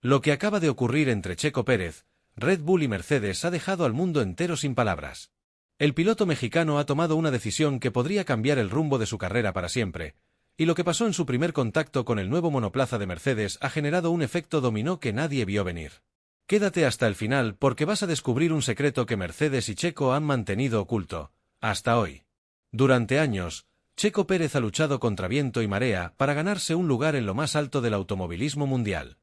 Lo que acaba de ocurrir entre Checo Pérez, Red Bull y Mercedes ha dejado al mundo entero sin palabras. El piloto mexicano ha tomado una decisión que podría cambiar el rumbo de su carrera para siempre, y lo que pasó en su primer contacto con el nuevo monoplaza de Mercedes ha generado un efecto dominó que nadie vio venir. Quédate hasta el final porque vas a descubrir un secreto que Mercedes y Checo han mantenido oculto, hasta hoy. Durante años, Checo Pérez ha luchado contra viento y marea para ganarse un lugar en lo más alto del automovilismo mundial.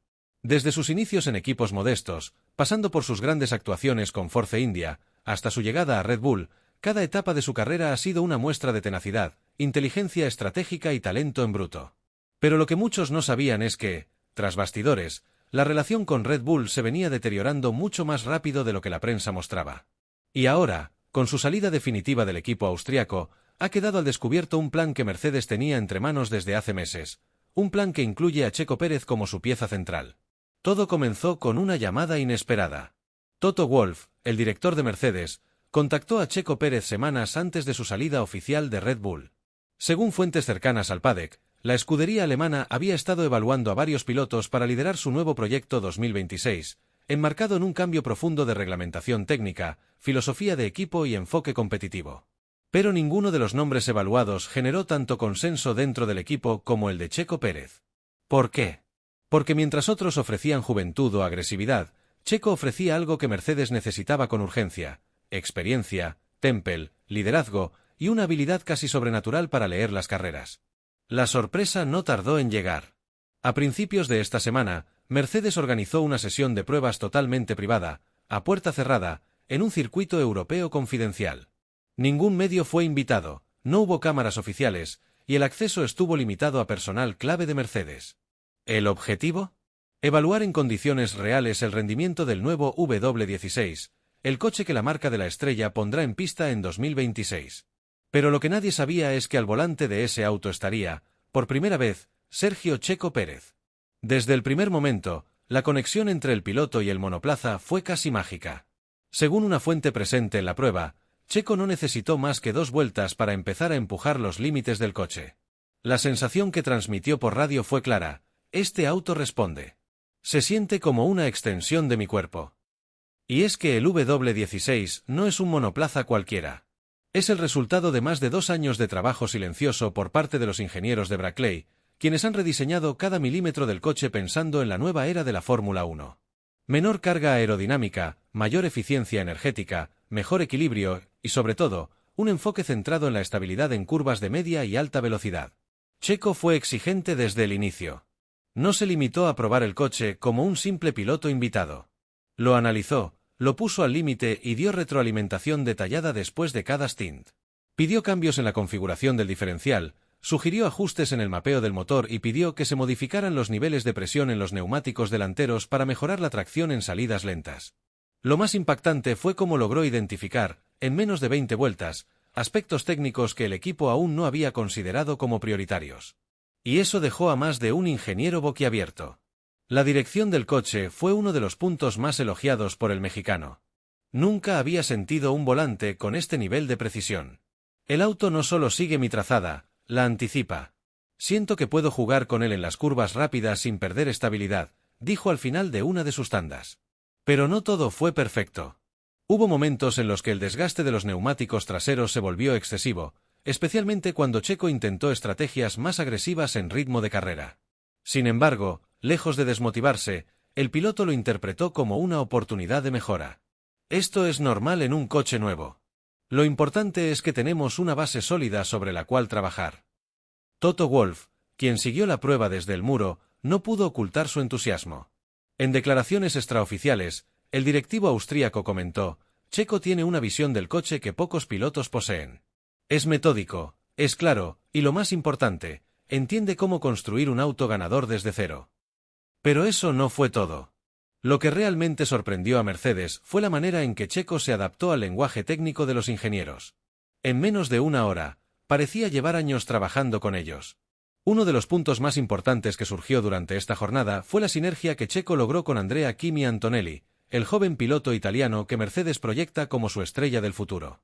Desde sus inicios en equipos modestos, pasando por sus grandes actuaciones con Force India, hasta su llegada a Red Bull, cada etapa de su carrera ha sido una muestra de tenacidad, inteligencia estratégica y talento en bruto. Pero lo que muchos no sabían es que, tras bastidores, la relación con Red Bull se venía deteriorando mucho más rápido de lo que la prensa mostraba. Y ahora, con su salida definitiva del equipo austriaco, ha quedado al descubierto un plan que Mercedes tenía entre manos desde hace meses, un plan que incluye a Checo Pérez como su pieza central. Todo comenzó con una llamada inesperada. Toto Wolff, el director de Mercedes, contactó a Checo Pérez semanas antes de su salida oficial de Red Bull. Según fuentes cercanas al paddock, la escudería alemana había estado evaluando a varios pilotos para liderar su nuevo proyecto 2026, enmarcado en un cambio profundo de reglamentación técnica, filosofía de equipo y enfoque competitivo. Pero ninguno de los nombres evaluados generó tanto consenso dentro del equipo como el de Checo Pérez. ¿Por qué? Porque mientras otros ofrecían juventud o agresividad, Checo ofrecía algo que Mercedes necesitaba con urgencia: experiencia, temple, liderazgo y una habilidad casi sobrenatural para leer las carreras. La sorpresa no tardó en llegar. A principios de esta semana, Mercedes organizó una sesión de pruebas totalmente privada, a puerta cerrada, en un circuito europeo confidencial. Ningún medio fue invitado, no hubo cámaras oficiales, y el acceso estuvo limitado a personal clave de Mercedes. ¿El objetivo? Evaluar en condiciones reales el rendimiento del nuevo W16, el coche que la marca de la estrella pondrá en pista en 2026. Pero lo que nadie sabía es que al volante de ese auto estaría, por primera vez, Sergio Checo Pérez. Desde el primer momento, la conexión entre el piloto y el monoplaza fue casi mágica. Según una fuente presente en la prueba, Checo no necesitó más que 2 vueltas para empezar a empujar los límites del coche. La sensación que transmitió por radio fue clara: este auto responde. Se siente como una extensión de mi cuerpo. Y es que el W16 no es un monoplaza cualquiera. Es el resultado de más de 2 años de trabajo silencioso por parte de los ingenieros de Brackley, quienes han rediseñado cada milímetro del coche pensando en la nueva era de la Fórmula 1. Menor carga aerodinámica, mayor eficiencia energética, mejor equilibrio y, sobre todo, un enfoque centrado en la estabilidad en curvas de media y alta velocidad. Checo fue exigente desde el inicio. No se limitó a probar el coche como un simple piloto invitado. Lo analizó, lo puso al límite y dio retroalimentación detallada después de cada stint. Pidió cambios en la configuración del diferencial, sugirió ajustes en el mapeo del motor y pidió que se modificaran los niveles de presión en los neumáticos delanteros para mejorar la tracción en salidas lentas. Lo más impactante fue cómo logró identificar, en menos de 20 vueltas, aspectos técnicos que el equipo aún no había considerado como prioritarios. Y eso dejó a más de un ingeniero boquiabierto. La dirección del coche fue uno de los puntos más elogiados por el mexicano. Nunca había sentido un volante con este nivel de precisión. El auto no solo sigue mi trazada, la anticipa. Siento que puedo jugar con él en las curvas rápidas sin perder estabilidad, dijo al final de una de sus tandas. Pero no todo fue perfecto. Hubo momentos en los que el desgaste de los neumáticos traseros se volvió excesivo, especialmente cuando Checo intentó estrategias más agresivas en ritmo de carrera. Sin embargo, lejos de desmotivarse, el piloto lo interpretó como una oportunidad de mejora. Esto es normal en un coche nuevo. Lo importante es que tenemos una base sólida sobre la cual trabajar. Toto Wolff, quien siguió la prueba desde el muro, no pudo ocultar su entusiasmo. En declaraciones extraoficiales, el directivo austríaco comentó: Checo tiene una visión del coche que pocos pilotos poseen. Es metódico, es claro, y lo más importante, entiende cómo construir un auto ganador desde cero. Pero eso no fue todo. Lo que realmente sorprendió a Mercedes fue la manera en que Checo se adaptó al lenguaje técnico de los ingenieros. En menos de una hora, parecía llevar años trabajando con ellos. Uno de los puntos más importantes que surgió durante esta jornada fue la sinergia que Checo logró con Andrea Kimi Antonelli, el joven piloto italiano que Mercedes proyecta como su estrella del futuro.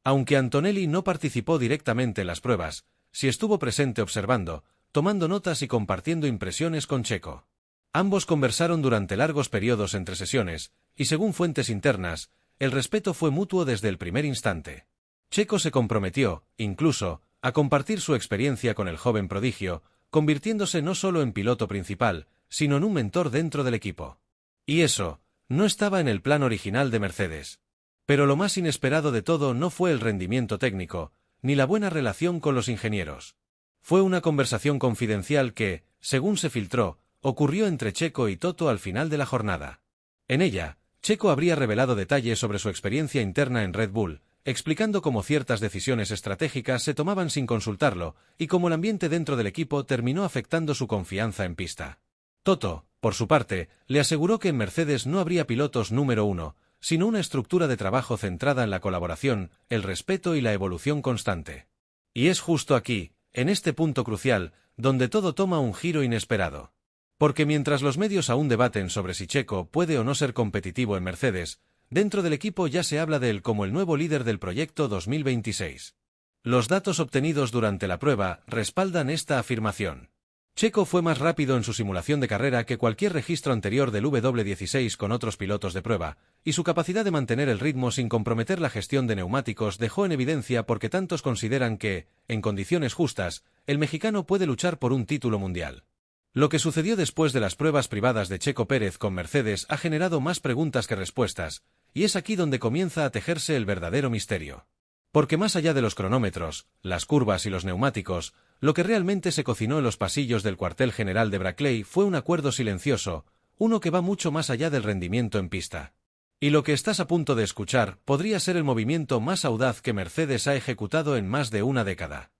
Aunque Antonelli no participó directamente en las pruebas, sí estuvo presente observando, tomando notas y compartiendo impresiones con Checo. Ambos conversaron durante largos periodos entre sesiones, y según fuentes internas, el respeto fue mutuo desde el primer instante. Checo se comprometió, incluso, a compartir su experiencia con el joven prodigio, convirtiéndose no solo en piloto principal, sino en un mentor dentro del equipo. Y eso, no estaba en el plan original de Mercedes. Pero lo más inesperado de todo no fue el rendimiento técnico, ni la buena relación con los ingenieros. Fue una conversación confidencial que, según se filtró, ocurrió entre Checo y Toto al final de la jornada. En ella, Checo habría revelado detalles sobre su experiencia interna en Red Bull, explicando cómo ciertas decisiones estratégicas se tomaban sin consultarlo, y cómo el ambiente dentro del equipo terminó afectando su confianza en pista. Toto, por su parte, le aseguró que en Mercedes no habría pilotos número uno, sino una estructura de trabajo centrada en la colaboración, el respeto y la evolución constante. Y es justo aquí, en este punto crucial, donde todo toma un giro inesperado. Porque mientras los medios aún debaten sobre si Checo puede o no ser competitivo en Mercedes, dentro del equipo ya se habla de él como el nuevo líder del proyecto 2026. Los datos obtenidos durante la prueba respaldan esta afirmación. Checo fue más rápido en su simulación de carrera que cualquier registro anterior del W16 con otros pilotos de prueba, y su capacidad de mantener el ritmo sin comprometer la gestión de neumáticos dejó en evidencia porque tantos consideran que, en condiciones justas, el mexicano puede luchar por un título mundial. Lo que sucedió después de las pruebas privadas de Checo Pérez con Mercedes ha generado más preguntas que respuestas, y es aquí donde comienza a tejerse el verdadero misterio. Porque más allá de los cronómetros, las curvas y los neumáticos, lo que realmente se cocinó en los pasillos del cuartel general de Brackley fue un acuerdo silencioso, uno que va mucho más allá del rendimiento en pista. Y lo que estás a punto de escuchar podría ser el movimiento más audaz que Mercedes ha ejecutado en más de una década.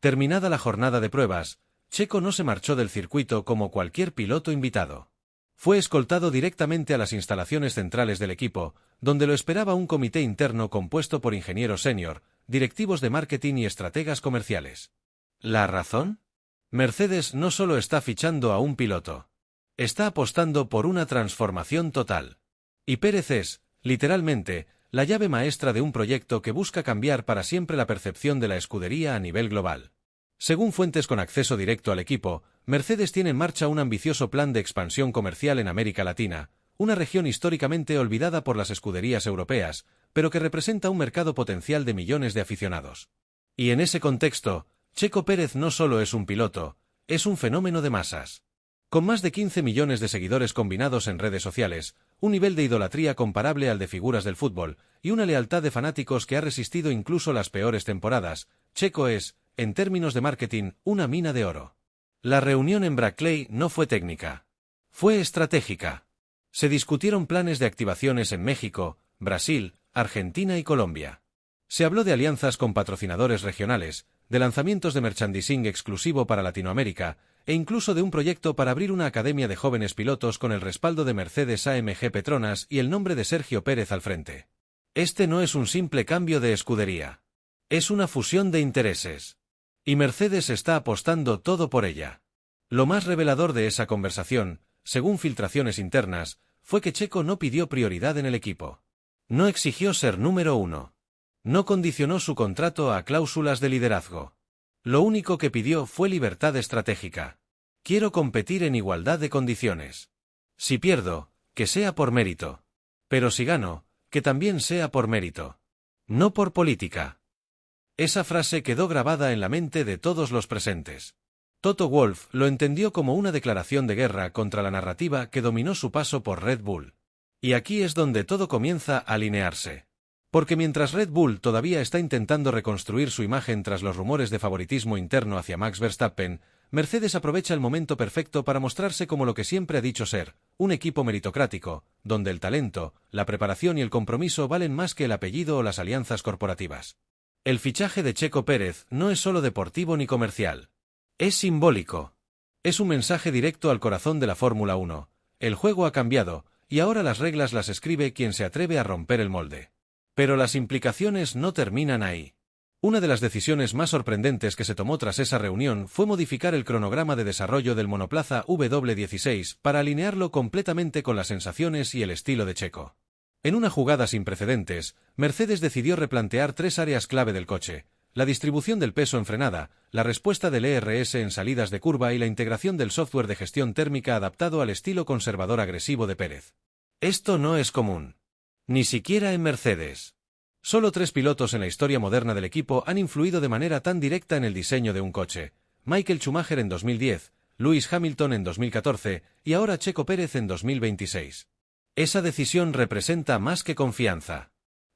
Terminada la jornada de pruebas, Checo no se marchó del circuito como cualquier piloto invitado. Fue escoltado directamente a las instalaciones centrales del equipo, donde lo esperaba un comité interno compuesto por ingenieros senior, directivos de marketing y estrategas comerciales. ¿La razón? Mercedes no solo está fichando a un piloto. Está apostando por una transformación total. Y Pérez es, literalmente, la llave maestra de un proyecto que busca cambiar para siempre la percepción de la escudería a nivel global. Según fuentes con acceso directo al equipo, Mercedes tiene en marcha un ambicioso plan de expansión comercial en América Latina, una región históricamente olvidada por las escuderías europeas, pero que representa un mercado potencial de millones de aficionados. Y en ese contexto, Checo Pérez no solo es un piloto, es un fenómeno de masas. Con más de 15 millones de seguidores combinados en redes sociales, un nivel de idolatría comparable al de figuras del fútbol, y una lealtad de fanáticos que ha resistido incluso las peores temporadas, Checo es, en términos de marketing, una mina de oro. La reunión en Brackley no fue técnica. Fue estratégica. Se discutieron planes de activaciones en México, Brasil, Argentina y Colombia. Se habló de alianzas con patrocinadores regionales, de lanzamientos de merchandising exclusivo para Latinoamérica, e incluso de un proyecto para abrir una academia de jóvenes pilotos con el respaldo de Mercedes-AMG Petronas y el nombre de Sergio Pérez al frente. Este no es un simple cambio de escudería. Es una fusión de intereses. Y Mercedes está apostando todo por ella. Lo más revelador de esa conversación, según filtraciones internas, fue que Checo no pidió prioridad en el equipo. No exigió ser número uno. No condicionó su contrato a cláusulas de liderazgo. Lo único que pidió fue libertad estratégica. Quiero competir en igualdad de condiciones. Si pierdo, que sea por mérito. Pero si gano, que también sea por mérito. No por política. Esa frase quedó grabada en la mente de todos los presentes. Toto Wolff lo entendió como una declaración de guerra contra la narrativa que dominó su paso por Red Bull. Y aquí es donde todo comienza a alinearse. Porque mientras Red Bull todavía está intentando reconstruir su imagen tras los rumores de favoritismo interno hacia Max Verstappen, Mercedes aprovecha el momento perfecto para mostrarse como lo que siempre ha dicho ser, un equipo meritocrático, donde el talento, la preparación y el compromiso valen más que el apellido o las alianzas corporativas. El fichaje de Checo Pérez no es solo deportivo ni comercial. Es simbólico. Es un mensaje directo al corazón de la Fórmula 1. El juego ha cambiado, y ahora las reglas las escribe quien se atreve a romper el molde. Pero las implicaciones no terminan ahí. Una de las decisiones más sorprendentes que se tomó tras esa reunión fue modificar el cronograma de desarrollo del monoplaza W16 para alinearlo completamente con las sensaciones y el estilo de Checo. En una jugada sin precedentes, Mercedes decidió replantear tres áreas clave del coche: la distribución del peso en frenada, la respuesta del ERS en salidas de curva y la integración del software de gestión térmica adaptado al estilo conservador agresivo de Pérez. Esto no es común. Ni siquiera en Mercedes. Solo 3 pilotos en la historia moderna del equipo han influido de manera tan directa en el diseño de un coche: Michael Schumacher en 2010, Lewis Hamilton en 2014 y ahora Checo Pérez en 2026. Esa decisión representa más que confianza.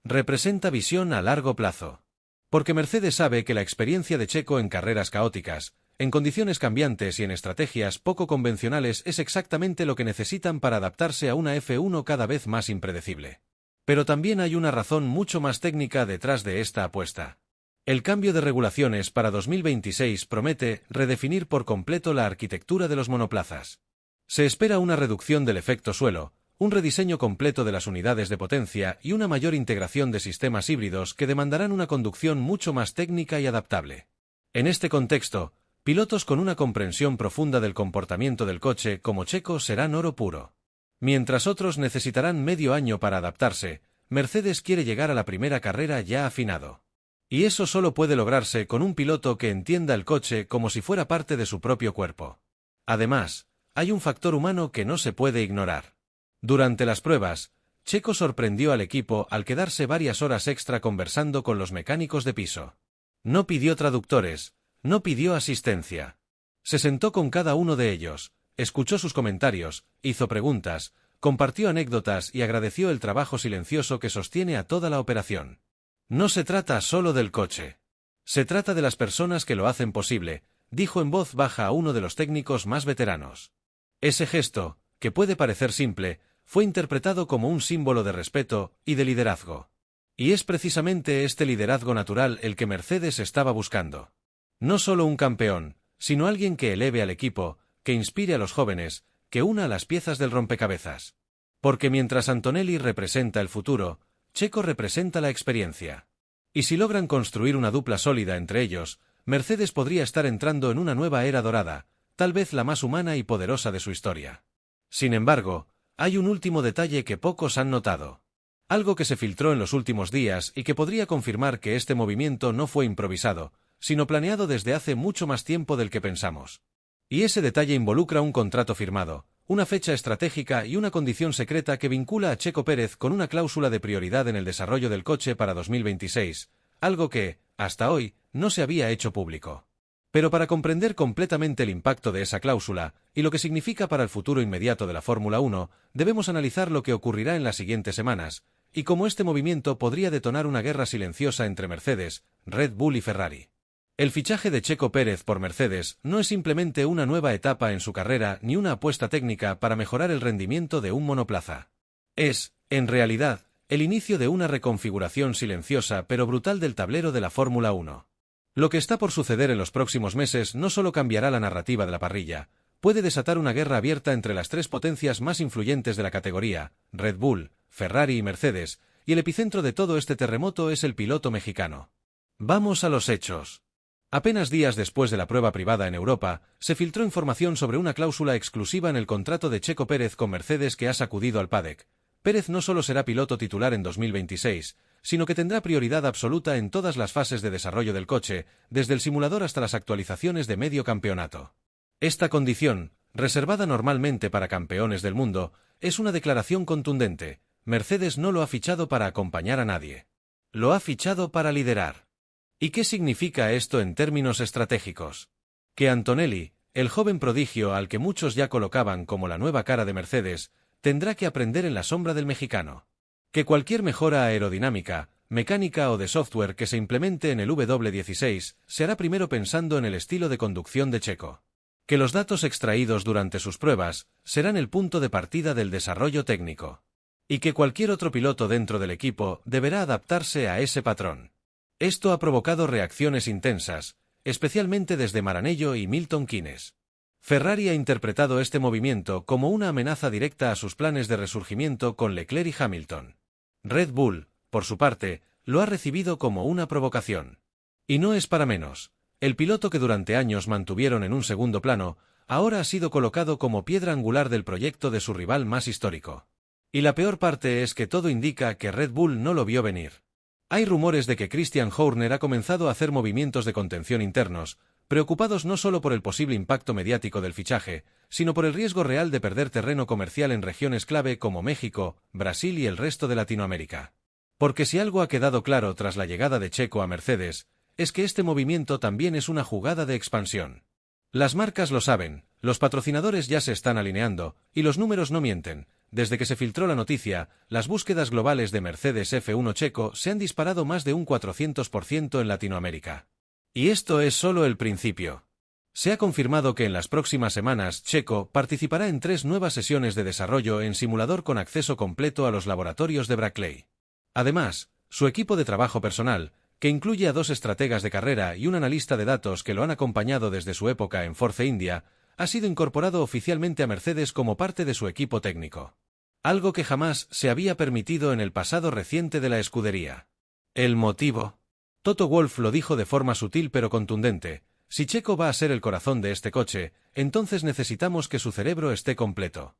Representa visión a largo plazo. Porque Mercedes sabe que la experiencia de Checo en carreras caóticas, en condiciones cambiantes y en estrategias poco convencionales es exactamente lo que necesitan para adaptarse a una F1 cada vez más impredecible. Pero también hay una razón mucho más técnica detrás de esta apuesta. El cambio de regulaciones para 2026 promete redefinir por completo la arquitectura de los monoplazas. Se espera una reducción del efecto suelo, un rediseño completo de las unidades de potencia y una mayor integración de sistemas híbridos que demandarán una conducción mucho más técnica y adaptable. En este contexto, pilotos con una comprensión profunda del comportamiento del coche como Checo serán oro puro. Mientras otros necesitarán medio año para adaptarse, Mercedes quiere llegar a la primera carrera ya afinado. Y eso solo puede lograrse con un piloto que entienda el coche como si fuera parte de su propio cuerpo. Además, hay un factor humano que no se puede ignorar. Durante las pruebas, Checo sorprendió al equipo al quedarse varias horas extra conversando con los mecánicos de piso. No pidió traductores, no pidió asistencia. Se sentó con cada uno de ellos, escuchó sus comentarios, hizo preguntas, compartió anécdotas y agradeció el trabajo silencioso que sostiene a toda la operación. No se trata solo del coche. Se trata de las personas que lo hacen posible, dijo en voz baja a uno de los técnicos más veteranos. Ese gesto, que puede parecer simple, fue interpretado como un símbolo de respeto y de liderazgo. Y es precisamente este liderazgo natural el que Mercedes estaba buscando. No solo un campeón, sino alguien que eleve al equipo, que inspire a los jóvenes, que una las piezas del rompecabezas. Porque mientras Antonelli representa el futuro, Checo representa la experiencia. Y si logran construir una dupla sólida entre ellos, Mercedes podría estar entrando en una nueva era dorada, tal vez la más humana y poderosa de su historia. Sin embargo, hay un último detalle que pocos han notado. Algo que se filtró en los últimos días y que podría confirmar que este movimiento no fue improvisado, sino planeado desde hace mucho más tiempo del que pensamos. Y ese detalle involucra un contrato firmado, una fecha estratégica y una condición secreta que vincula a Checo Pérez con una cláusula de prioridad en el desarrollo del coche para 2026, algo que, hasta hoy, no se había hecho público. Pero para comprender completamente el impacto de esa cláusula y lo que significa para el futuro inmediato de la Fórmula 1, debemos analizar lo que ocurrirá en las siguientes semanas, y cómo este movimiento podría detonar una guerra silenciosa entre Mercedes, Red Bull y Ferrari. El fichaje de Checo Pérez por Mercedes no es simplemente una nueva etapa en su carrera ni una apuesta técnica para mejorar el rendimiento de un monoplaza. Es, en realidad, el inicio de una reconfiguración silenciosa pero brutal del tablero de la Fórmula 1. Lo que está por suceder en los próximos meses no solo cambiará la narrativa de la parrilla, puede desatar una guerra abierta entre las 3 potencias más influyentes de la categoría, Red Bull, Ferrari y Mercedes, y el epicentro de todo este terremoto es el piloto mexicano. Vamos a los hechos. Apenas días después de la prueba privada en Europa, se filtró información sobre una cláusula exclusiva en el contrato de Checo Pérez con Mercedes que ha sacudido al paddock. Pérez no solo será piloto titular en 2026, sino que tendrá prioridad absoluta en todas las fases de desarrollo del coche, desde el simulador hasta las actualizaciones de medio campeonato. Esta condición, reservada normalmente para campeones del mundo, es una declaración contundente. Mercedes no lo ha fichado para acompañar a nadie. Lo ha fichado para liderar. ¿Y qué significa esto en términos estratégicos? Que Antonelli, el joven prodigio al que muchos ya colocaban como la nueva cara de Mercedes, tendrá que aprender en la sombra del mexicano. Que cualquier mejora aerodinámica, mecánica o de software que se implemente en el W16 se hará primero pensando en el estilo de conducción de Checo. Que los datos extraídos durante sus pruebas serán el punto de partida del desarrollo técnico. Y que cualquier otro piloto dentro del equipo deberá adaptarse a ese patrón. Esto ha provocado reacciones intensas, especialmente desde Maranello y Milton Keynes. Ferrari ha interpretado este movimiento como una amenaza directa a sus planes de resurgimiento con Leclerc y Hamilton. Red Bull, por su parte, lo ha recibido como una provocación. Y no es para menos. El piloto que durante años mantuvieron en un segundo plano, ahora ha sido colocado como piedra angular del proyecto de su rival más histórico. Y la peor parte es que todo indica que Red Bull no lo vio venir. Hay rumores de que Christian Horner ha comenzado a hacer movimientos de contención internos, preocupados no solo por el posible impacto mediático del fichaje, sino por el riesgo real de perder terreno comercial en regiones clave como México, Brasil y el resto de Latinoamérica. Porque si algo ha quedado claro tras la llegada de Checo a Mercedes, es que este movimiento también es una jugada de expansión. Las marcas lo saben, los patrocinadores ya se están alineando, y los números no mienten. Desde que se filtró la noticia, las búsquedas globales de Mercedes F1 Checo se han disparado más de un 400% en Latinoamérica. Y esto es solo el principio. Se ha confirmado que en las próximas semanas Checo participará en 3 nuevas sesiones de desarrollo en simulador con acceso completo a los laboratorios de Brackley. Además, su equipo de trabajo personal, que incluye a 2 estrategas de carrera y un analista de datos que lo han acompañado desde su época en Force India, ha sido incorporado oficialmente a Mercedes como parte de su equipo técnico. Algo que jamás se había permitido en el pasado reciente de la escudería. ¿El motivo? Toto Wolff lo dijo de forma sutil pero contundente: si Checo va a ser el corazón de este coche, entonces necesitamos que su cerebro esté completo.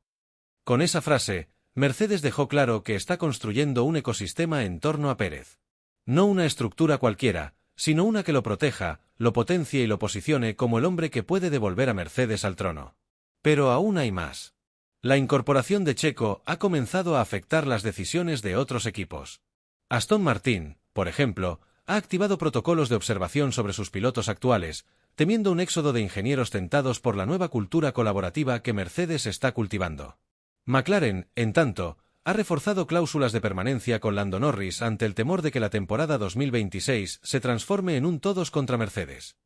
Con esa frase, Mercedes dejó claro que está construyendo un ecosistema en torno a Pérez. No una estructura cualquiera, sino una que lo proteja, lo potencie y lo posicione como el hombre que puede devolver a Mercedes al trono. Pero aún hay más. La incorporación de Checo ha comenzado a afectar las decisiones de otros equipos. Aston Martin, por ejemplo, ha activado protocolos de observación sobre sus pilotos actuales, temiendo un éxodo de ingenieros tentados por la nueva cultura colaborativa que Mercedes está cultivando. McLaren, en tanto, ha reforzado cláusulas de permanencia con Lando Norris ante el temor de que la temporada 2026 se transforme en un todos contra Mercedes.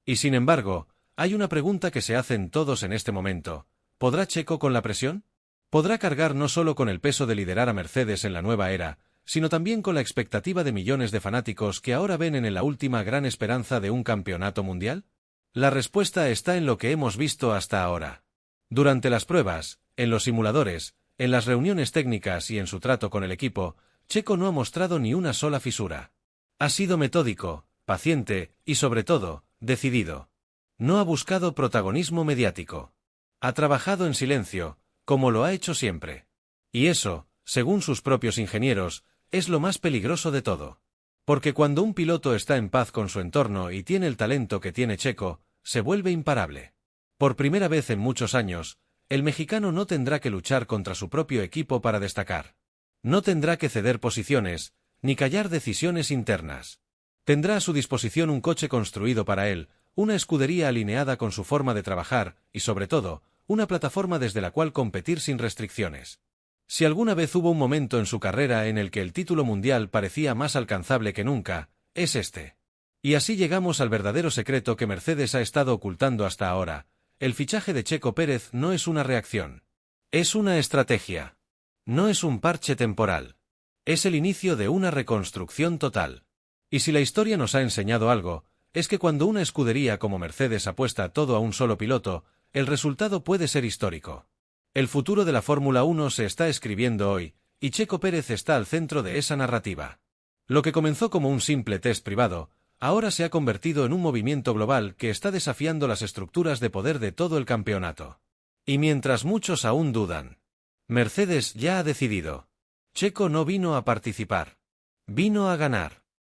Y sin embargo, hay una pregunta que se hacen todos en este momento: ¿podrá Checo con la presión? ¿Podrá cargar no solo con el peso de liderar a Mercedes en la nueva era, sino también con la expectativa de millones de fanáticos que ahora ven en él la última gran esperanza de un campeonato mundial? La respuesta está en lo que hemos visto hasta ahora. Durante las pruebas, en los simuladores, en las reuniones técnicas y en su trato con el equipo, Checo no ha mostrado ni una sola fisura. Ha sido metódico, paciente y, sobre todo, decidido. No ha buscado protagonismo mediático. Ha trabajado en silencio, como lo ha hecho siempre. Y eso, según sus propios ingenieros, es lo más peligroso de todo. Porque cuando un piloto está en paz con su entorno y tiene el talento que tiene Checo, se vuelve imparable. Por primera vez en muchos años, el mexicano no tendrá que luchar contra su propio equipo para destacar. No tendrá que ceder posiciones, ni callar decisiones internas. Tendrá a su disposición un coche construido para él, una escudería alineada con su forma de trabajar y, sobre todo, una plataforma desde la cual competir sin restricciones. Si alguna vez hubo un momento en su carrera en el que el título mundial parecía más alcanzable que nunca, es este. Y así llegamos al verdadero secreto que Mercedes ha estado ocultando hasta ahora: el fichaje de Checo Pérez no es una reacción. Es una estrategia. No es un parche temporal. Es el inicio de una reconstrucción total. Y si la historia nos ha enseñado algo, es que cuando una escudería como Mercedes apuesta todo a un solo piloto, el resultado puede ser histórico. El futuro de la Fórmula 1 se está escribiendo hoy, y Checo Pérez está al centro de esa narrativa. Lo que comenzó como un simple test privado, ahora se ha convertido en un movimiento global que está desafiando las estructuras de poder de todo el campeonato. Y mientras muchos aún dudan, Mercedes ya ha decidido. Checo no vino a participar. Vino a ganar.